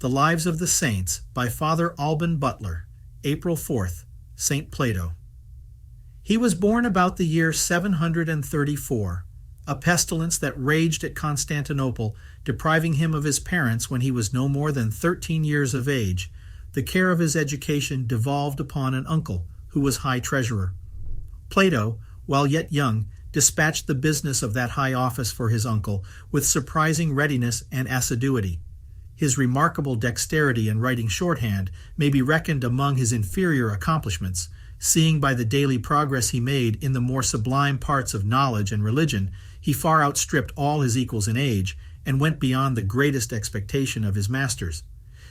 The Lives of the Saints by Father Alban Butler, April 4th, St. Plato. He was born about the year 734. A pestilence that raged at Constantinople, depriving him of his parents when he was no more than 13 years of age. The care of his education devolved upon an uncle, who was high treasurer. Plato, while yet young, dispatched the business of that high office for his uncle with surprising readiness and assiduity. His remarkable dexterity in writing shorthand may be reckoned among his inferior accomplishments, seeing by the daily progress he made in the more sublime parts of knowledge and religion, he far outstripped all his equals in age, and went beyond the greatest expectation of his masters.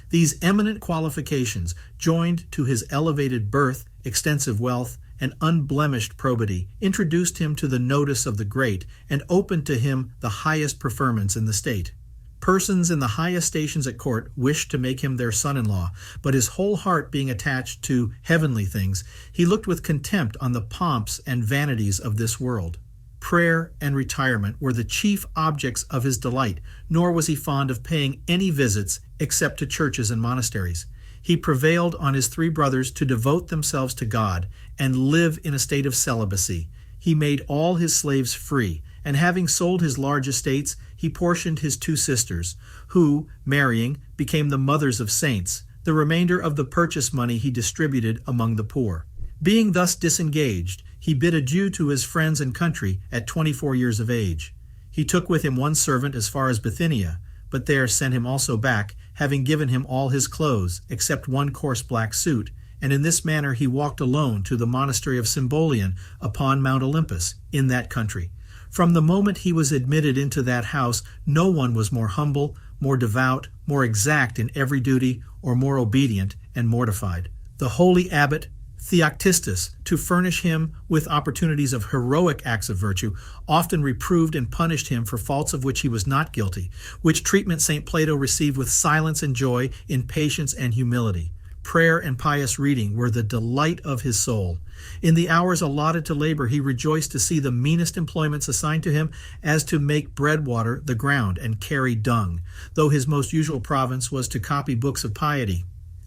These eminent qualifications, joined to his elevated birth, extensive wealth, and unblemished probity, introduced him to the notice of the great, and opened to him the highest preferments in the state. Persons in the highest stations at court wished to make him their son-in-law, but his whole heart being attached to heavenly things, he looked with contempt on the pomps and vanities of this world. Prayer and retirement were the chief objects of his delight, nor was he fond of paying any visits except to churches and monasteries. He prevailed on his three brothers to devote themselves to God and live in a state of celibacy. He made all his slaves free, and having sold his large estates, he portioned his two sisters, who, marrying, became the mothers of saints. The remainder of the purchase money he distributed among the poor. Being thus disengaged, he bid adieu to his friends and country at 24 years of age. He took with him one servant as far as Bithynia, but there sent him also back, having given him all his clothes, except one coarse black suit, and in this manner he walked alone to the monastery of Symbolon upon Mount Olympus, in that country. From the moment he was admitted into that house, no one was more humble, more devout, more exact in every duty, or more obedient and mortified. The holy abbot Theoctistus, to furnish him with opportunities of heroic acts of virtue, often reproved and punished him for faults of which he was not guilty, which treatment St. Plato received with silence and joy, in patience and humility. Prayer and pious reading were the delight of his soul. In the hours allotted to labor, he rejoiced to see the meanest employments assigned to him, as to make bread water the ground and carry dung, though his most usual province was to copy books of piety.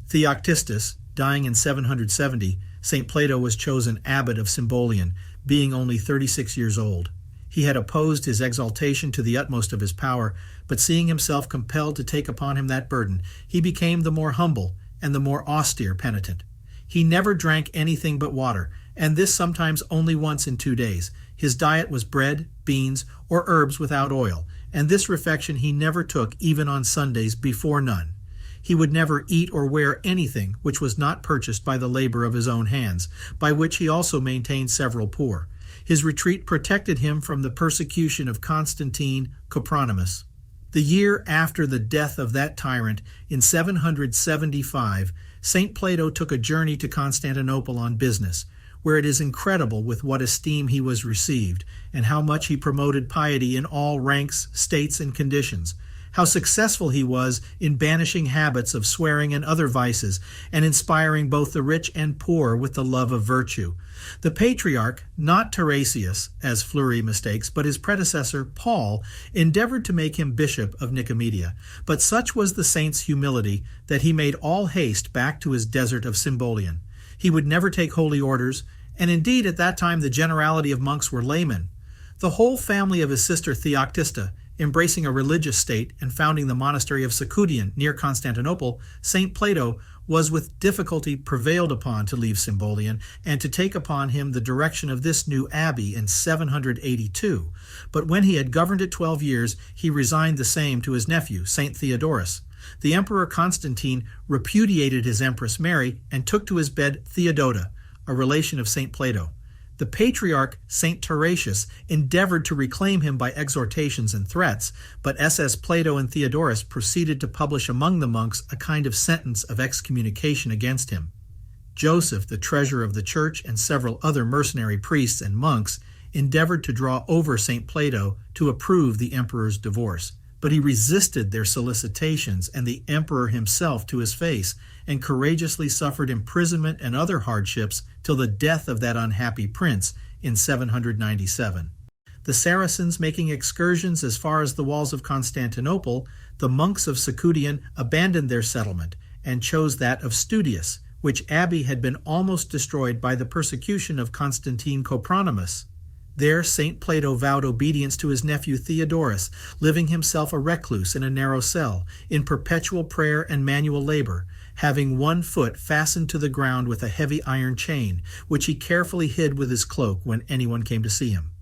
Theoctistus, dying in 770, St. Plato was chosen abbot of Symbolon, being only 36 years old. He had opposed his exaltation to the utmost of his power, but seeing himself compelled to take upon him that burden, he became the more humble and the more austere penitent. He never drank anything but water, and this sometimes only once in 2 days. His diet was bread, beans, or herbs without oil, and this refection he never took even on Sundays before none. He would never eat or wear anything which was not purchased by the labor of his own hands, by which he also maintained several poor. His retreat protected him from the persecution of Constantine Copronymus. The year after the death of that tyrant, in 775, St. Plato took a journey to Constantinople on business, where it is incredible with what esteem he was received, and how much he promoted piety in all ranks, states, and conditions. How successful he was in banishing habits of swearing and other vices, and inspiring both the rich and poor with the love of virtue. The patriarch, not Tarasius, as Fleury mistakes, but his predecessor, Paul, endeavored to make him bishop of Nicomedia, but such was the saint's humility that he made all haste back to his desert of Symbolon. He would never take holy orders, and indeed at that time the generality of monks were laymen. The whole family of his sister Theoctista, embracing a religious state and founding the monastery of Studium near Constantinople, St. Plato was with difficulty prevailed upon to leave Symbolon and to take upon him the direction of this new abbey in 782. But when he had governed it 12 years, he resigned the same to his nephew, St. Theodorus. The Emperor Constantine repudiated his Empress Mary and took to his bed Theodota, a relation of St. Plato. The patriarch St. Tarasius endeavored to reclaim him by exhortations and threats, but SS Plato and Theodorus proceeded to publish among the monks a kind of sentence of excommunication against him. Joseph, the treasurer of the church, and several other mercenary priests and monks endeavored to draw over St. Plato to approve the emperor's divorce, but he resisted their solicitations and the emperor himself to his face, and courageously suffered imprisonment and other hardships till the death of that unhappy prince in 797. the Saracens making excursions as far as the walls of Constantinople, the monks of Studium abandoned their settlement and chose that of Studius, which abbey had been almost destroyed by the persecution of Constantine Copronymus. There St. Plato vowed obedience to his nephew Theodorus, living himself a recluse in a narrow cell, in perpetual prayer and manual labor, having one foot fastened to the ground with a heavy iron chain, which he carefully hid with his cloak when anyone came to see him.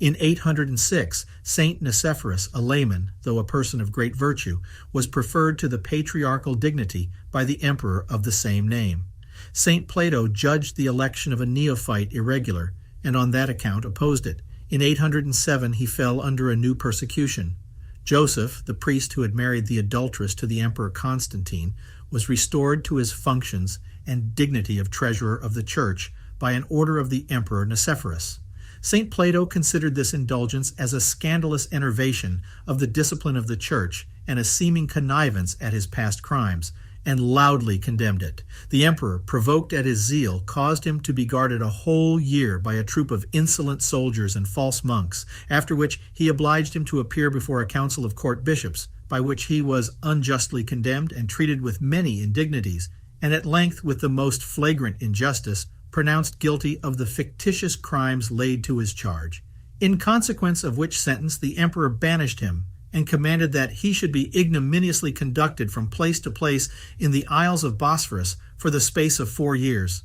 In 806, Saint Nicephorus, a layman, though a person of great virtue, was preferred to the patriarchal dignity by the emperor of the same name. Saint Plato judged the election of a neophyte irregular, and on that account opposed it. In 807 he fell under a new persecution. Joseph, the priest who had married the adulteress to the Emperor Constantine, was restored to his functions and dignity of treasurer of the church by an order of the Emperor Nicephorus. St. Plato considered this indulgence as a scandalous enervation of the discipline of the church and a seeming connivance at his past crimes, and loudly condemned it. The emperor, provoked at his zeal, caused him to be guarded a whole year by a troop of insolent soldiers and false monks, after which he obliged him to appear before a council of court bishops, by which he was unjustly condemned and treated with many indignities, and at length with the most flagrant injustice, pronounced guilty of the fictitious crimes laid to his charge, in consequence of which sentence the emperor banished him, and commanded that he should be ignominiously conducted from place to place in the Isles of Bosphorus for the space of 4 years.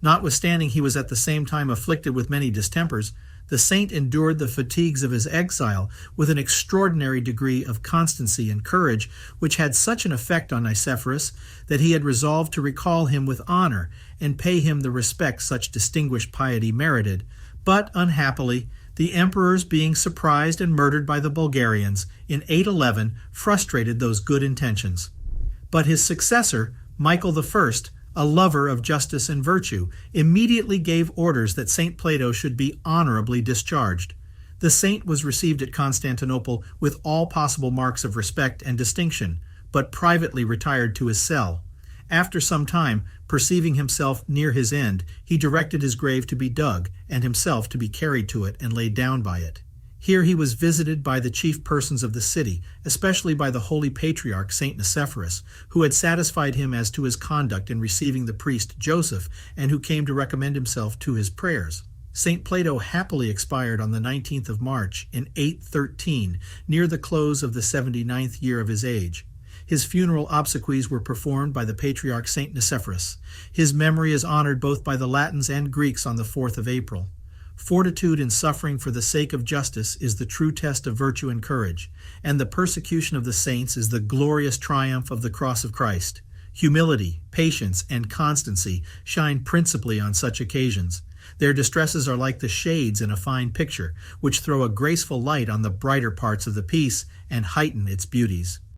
Notwithstanding he was at the same time afflicted with many distempers, the saint endured the fatigues of his exile with an extraordinary degree of constancy and courage, which had such an effect on Nicephorus that he had resolved to recall him with honor and pay him the respect such distinguished piety merited. But, unhappily, the emperors, being surprised and murdered by the Bulgarians in 811, frustrated those good intentions. But his successor, Michael I, a lover of justice and virtue, immediately gave orders that St. Plato should be honorably discharged. The saint was received at Constantinople with all possible marks of respect and distinction, but privately retired to his cell. After some time, perceiving himself near his end, he directed his grave to be dug, and himself to be carried to it and laid down by it. Here he was visited by the chief persons of the city, especially by the holy patriarch St. Nicephorus, who had satisfied him as to his conduct in receiving the priest Joseph, and who came to recommend himself to his prayers. St. Plato happily expired on the 19th of March in 813, near the close of the 79th year of his age. His funeral obsequies were performed by the patriarch St. Nicephorus. His memory is honored both by the Latins and Greeks on the 4th of April. Fortitude in suffering for the sake of justice is the true test of virtue and courage, and the persecution of the saints is the glorious triumph of the cross of Christ. Humility, patience, and constancy shine principally on such occasions. Their distresses are like the shades in a fine picture, which throw a graceful light on the brighter parts of the piece and heighten its beauties.